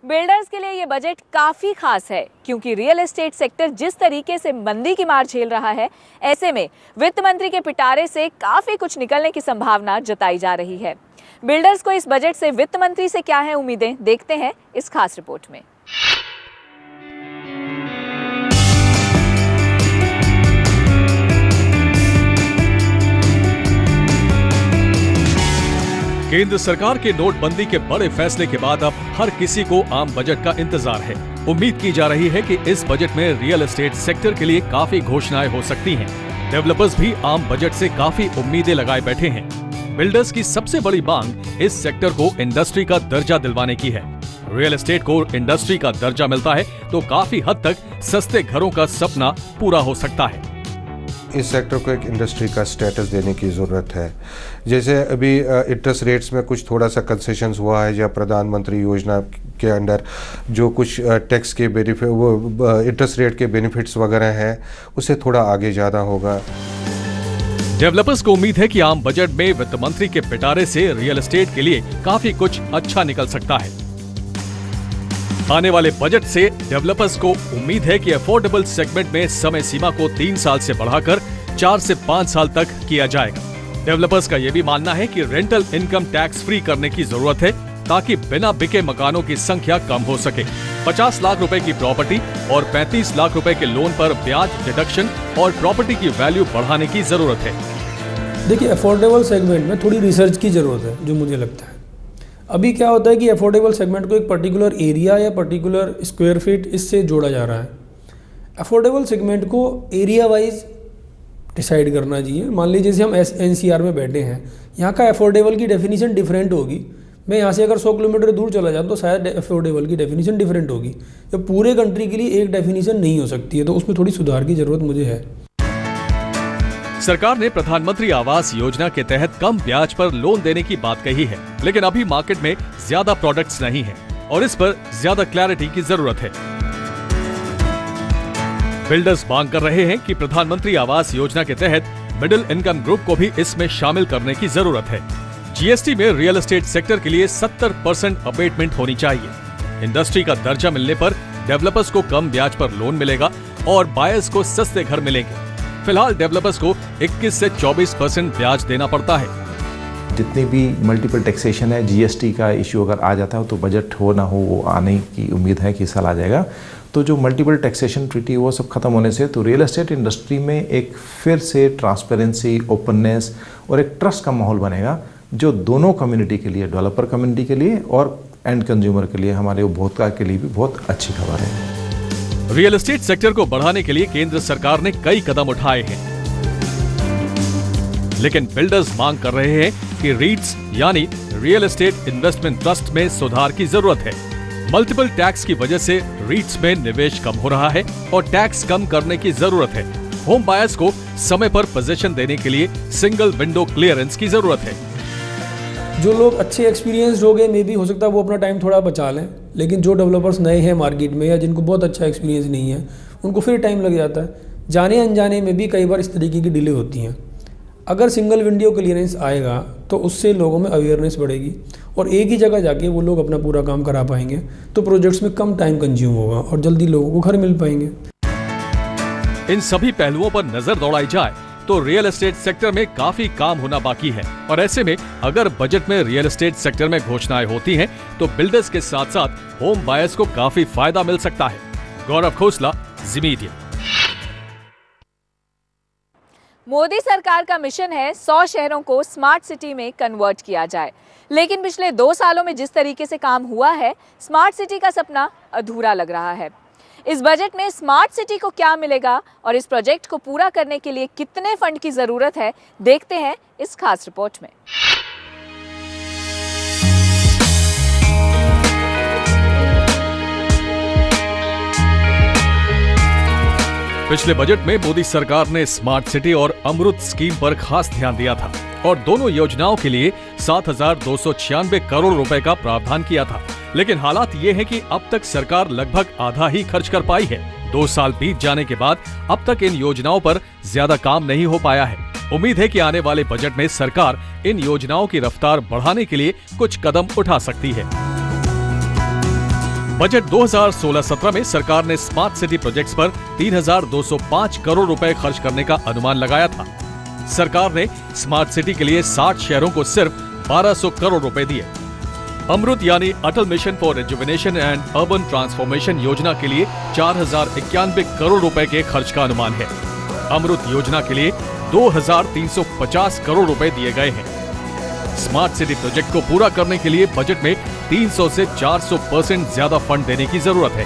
Builders के लिए ये बजट काफी खास है क्योंकि रियल एस्टेट सेक्टर जिस तरीके से मंदी की मार झेल रहा है, ऐसे में वित्त मंत्री के पिटारे से काफी कुछ निकलने की संभावना जताई जा रही है। बिल्डर्स को इस बजट से वित्त मंत्री से क्या है उम्मीदें, देखते हैं इस खास रिपोर्ट में। केंद्र सरकार के नोटबंदी के बड़े फैसले के बाद अब हर किसी को आम बजट का इंतजार है। उम्मीद की जा रही है कि इस बजट में रियल एस्टेट सेक्टर के लिए काफी घोषणाएं हो सकती हैं। डेवलपर्स भी आम बजट से काफी उम्मीदें लगाए बैठे हैं। बिल्डर्स की सबसे बड़ी मांग इस सेक्टर को इंडस्ट्री का दर्जा दिलवाने की है। रियल एस्टेट को इंडस्ट्री का दर्जा मिलता है तो काफी हद तक सस्ते घरों का सपना पूरा हो सकता है। इस सेक्टर को एक इंडस्ट्री का स्टेटस देने की ज़रूरत है। जैसे अभी इंटरेस्ट रेट्स में कुछ थोड़ा सा कंसेशंस हुआ है, या प्रधानमंत्री योजना के अंडर जो कुछ टैक्स के बेनिफिट, वो इंटरेस्ट रेट के बेनिफिट्स वगैरह हैं, उससे थोड़ा आगे ज़्यादा होगा। डेवलपर्स को उम्मीद है कि आम बजट में वित्त मंत्री के पिटारे से रियल एस्टेट के लिए काफी कुछ अच्छा निकल सकता है। आने वाले बजट से डेवलपर्स को उम्मीद है कि अफोर्डेबल सेगमेंट में समय सीमा को 3 साल से बढ़ाकर 4 से 5 साल तक किया जाएगा। डेवलपर्स का यह भी मानना है कि रेंटल इनकम टैक्स फ्री करने की जरूरत है ताकि बिना बिके मकानों की संख्या कम हो सके। 50 लाख रुपए की प्रॉपर्टी और 35 लाख रुपए के लोन पर ब्याज डिडक्शन और प्रॉपर्टी की वैल्यू बढ़ाने की जरूरत है। देखिए, अफोर्डेबल सेगमेंट में थोड़ी रिसर्च की जरूरत है, जो मुझे लगता है। अभी क्या होता है कि अफोर्डेबल सेगमेंट को एक पर्टिकुलर एरिया या पर्टिकुलर स्क्वायर फीट इससे जोड़ा जा रहा है। अफोर्डेबल सेगमेंट को एरिया वाइज डिसाइड करना चाहिए। मान लीजिए जैसे हम एनसीआर में बैठे हैं, यहाँ का अफोर्डेबल की डेफिनेशन डिफरेंट होगी। मैं यहाँ से अगर 100 किलोमीटर दूर चला जाऊँ तो शायद अफोर्डेबल की डेफिनेशन डिफरेंट होगी। तो पूरे कंट्री के लिए एक डेफिनेशन नहीं हो सकती है, तो उसमें थोड़ी सुधार की जरूरत मुझे है। सरकार ने प्रधानमंत्री आवास योजना के तहत कम ब्याज पर लोन देने की बात कही है, लेकिन अभी मार्केट में ज्यादा प्रोडक्ट्स नहीं हैं और इस पर ज्यादा क्लैरिटी की जरूरत है। बिल्डर्स मांग कर रहे हैं कि प्रधानमंत्री आवास योजना के तहत मिडिल इनकम ग्रुप को भी इसमें शामिल करने की जरूरत है। जीएसटी में रियल एस्टेट सेक्टर के लिए 70% अबेटमेंट होनी चाहिए। इंडस्ट्री का दर्जा मिलने पर डेवलपर्स को कम ब्याज पर लोन मिलेगा और बायर्स को सस्ते घर मिलेंगे। फिलहाल डेवलपर्स को 21 से 24% ब्याज देना पड़ता है। जितनी भी मल्टीपल टैक्सेशन है, जीएसटी का इश्यू अगर आ जाता है तो बजट हो ना हो वो आने की उम्मीद है कि साल आ जाएगा। तो जो मल्टीपल टैक्सेशन ट्रीटी वो सब खत्म होने से तो रियल एस्टेट इंडस्ट्री में एक फिर से ट्रांसपेरेंसी, ओपननेस और एक ट्रस्ट का माहौल बनेगा, जो दोनों कम्युनिटी के लिए, डेवलपर कम्युनिटी के लिए और एंड कंज्यूमर के लिए, हमारे उपभोक्ता के लिए भी बहुत अच्छी खबर है। रियल एस्टेट सेक्टर को बढ़ाने के लिए केंद्र सरकार ने कई कदम उठाए हैं, लेकिन बिल्डर्स मांग कर रहे हैं कि रीट्स यानी रियल एस्टेट इन्वेस्टमेंट ट्रस्ट में सुधार की जरूरत है। मल्टीपल टैक्स की वजह से रीट्स में निवेश कम हो रहा है और टैक्स कम करने की जरूरत है। होम बायर्स को समय पर पोजीशन देने के लिए सिंगल विंडो क्लियरेंस की जरूरत है। जो लोग अच्छे एक्सपीरियंस्ड हो गए, मे भी हो सकता है वो अपना टाइम थोड़ा बचा लें, लेकिन जो डेवलपर्स नए हैं मार्केट में या जिनको बहुत अच्छा एक्सपीरियंस नहीं है, उनको फिर टाइम लग जाता है। जाने अनजाने में भी कई बार इस तरीके की डिले होती हैं। अगर सिंगल विंडो क्लियरेंस आएगा तो उससे लोगों में अवेयरनेस बढ़ेगी और एक ही जगह जाके वो लोग अपना पूरा काम करा पाएंगे, तो प्रोजेक्ट्स में कम टाइम कंज्यूम होगा और जल्दी लोगों को घर मिल पाएंगे। इन सभी पहलुओं पर नजर दौड़ाई जाए तो रियल एस्टेट सेक्टर में काफी काम होना बाकी है और ऐसे में अगर बजट में रियल एस्टेट सेक्टर में घोषणाएं होती हैं तो बिल्डर्स के साथ साथ होम बायर्स को काफी फायदा मिल सकता है। गौरव खोसला, जी मीडिया। मोदी सरकार का मिशन है 100 शहरों को स्मार्ट सिटी में कन्वर्ट किया जाए, लेकिन पिछले 2 सालों में जिस तरीके से काम हुआ है, स्मार्ट सिटी का सपना अधूरा लग रहा है। इस बजट में स्मार्ट सिटी को क्या मिलेगा और इस प्रोजेक्ट को पूरा करने के लिए कितने फंड की जरूरत है, देखते हैं इस खास रिपोर्ट में। पिछले बजट में मोदी सरकार ने स्मार्ट सिटी और अमृत स्कीम पर खास ध्यान दिया था और दोनों योजनाओं के लिए 7,296 करोड़ रुपए का प्रावधान किया था। लेकिन हालात ये है कि अब तक सरकार लगभग आधा ही खर्च कर पाई है। 2 साल बीत जाने के बाद अब तक इन योजनाओं पर ज्यादा काम नहीं हो पाया है। उम्मीद है कि आने वाले बजट में सरकार इन योजनाओं की रफ्तार बढ़ाने के लिए कुछ कदम उठा सकती है। बजट 2016-17 में सरकार ने स्मार्ट सिटी प्रोजेक्ट्स पर 3,205 करोड़ रुपए खर्च करने का अनुमान लगाया था। सरकार ने स्मार्ट सिटी के लिए 60 शहरों को सिर्फ 1200 करोड़ रुपए दिए। अमृत यानी Atal mission for rejuvenation and urban transformation योजना के लिए 4,091 करोड़ रुपए के खर्च का अनुमान है। अमृत योजना के लिए 2,350 करोड़ रुपए दिए गए हैं। स्मार्ट सिटी प्रोजेक्ट को पूरा करने के लिए बजट में 300 से 400% ज्यादा फंड देने की जरूरत है।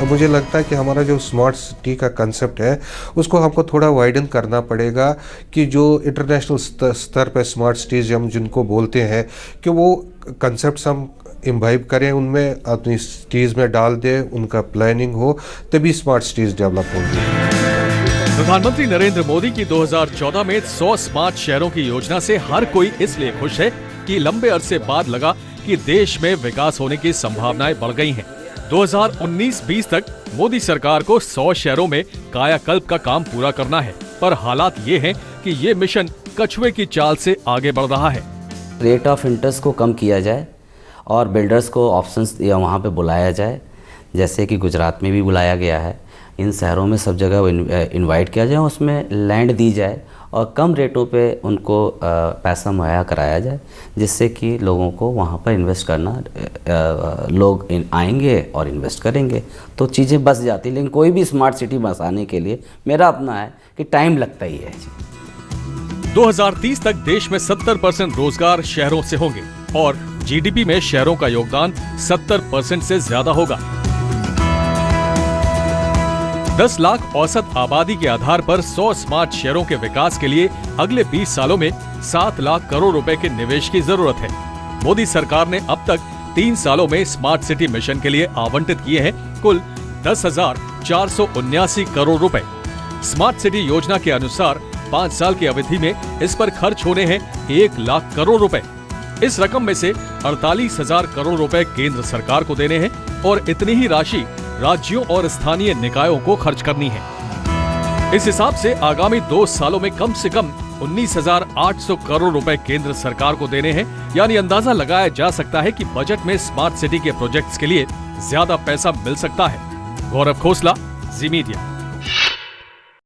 मुझे लगता है कि हमारा जो स्मार्ट सिटी का कंसेप्ट है उसको हमको थोड़ा वाइडन करना पड़ेगा कि जो इंटरनेशनल स्तर पर स्मार्ट सिटीज हम जिनको बोलते हैं कि वो कंसेप्ट हम इम्बाइब करें, उनमें अपनी सिटीज में डाल दें, उनका प्लानिंग हो, तभी स्मार्ट सिटीज डेवलप होंगी। प्रधानमंत्री नरेंद्र मोदी की 2014 में 100 स्मार्ट शहरों की योजना से हर कोई इसलिए खुश है कि लंबे अरसे बाद लगा कि देश में विकास होने की संभावनाएं बढ़ गई हैं। 2019-20 तक मोदी सरकार को 100 शहरों में कायाकल्प का काम पूरा करना है, पर हालात ये हैं कि ये मिशन कछुए की चाल से आगे बढ़ रहा है। रेट ऑफ इंटरेस्ट को कम किया जाए और बिल्डर्स को ऑप्शंस या वहाँ पे बुलाया जाए, जैसे कि गुजरात में भी बुलाया गया है। इन शहरों में सब जगह इनवाइट किया जाए, उसमें लैंड दी जाए और कम रेटों पे उनको पैसा मुहैया कराया जाए, जिससे कि लोगों को वहाँ पर इन्वेस्ट करना, लोग आएंगे और इन्वेस्ट करेंगे तो चीज़ें बस जाती। लेकिन कोई भी स्मार्ट सिटी बसाने के लिए मेरा अपना है कि टाइम लगता ही है। 2030 तक देश में 70% रोजगार शहरों से होंगे और जीडीपी में शहरों का योगदान 70% से ज्यादा होगा। 10 लाख औसत आबादी के आधार पर 100 स्मार्ट शहरों के विकास के लिए अगले 20 सालों में 7 लाख करोड़ रुपए के निवेश की जरूरत है। मोदी सरकार ने अब तक 3 सालों में स्मार्ट सिटी मिशन के लिए आवंटित किए हैं कुल 10,479 करोड़ रुपए। स्मार्ट सिटी योजना के अनुसार 5 साल की अवधि में इस पर खर्च होने हैं 1 लाख करोड़ रुपए। इस रकम में से 48,000 करोड़ रुपए केंद्र सरकार को देने हैं और इतनी ही राशि राज्यों और स्थानीय निकायों को खर्च करनी है। इस हिसाब से आगामी 2 सालों में कम से कम 19,800 करोड़ रुपए केंद्र सरकार को देने हैं। यानी अंदाजा लगाया जा सकता है कि बजट में स्मार्ट सिटी के प्रोजेक्ट्स के लिए ज्यादा पैसा मिल सकता है। गौरव खोसला, जी मीडिया।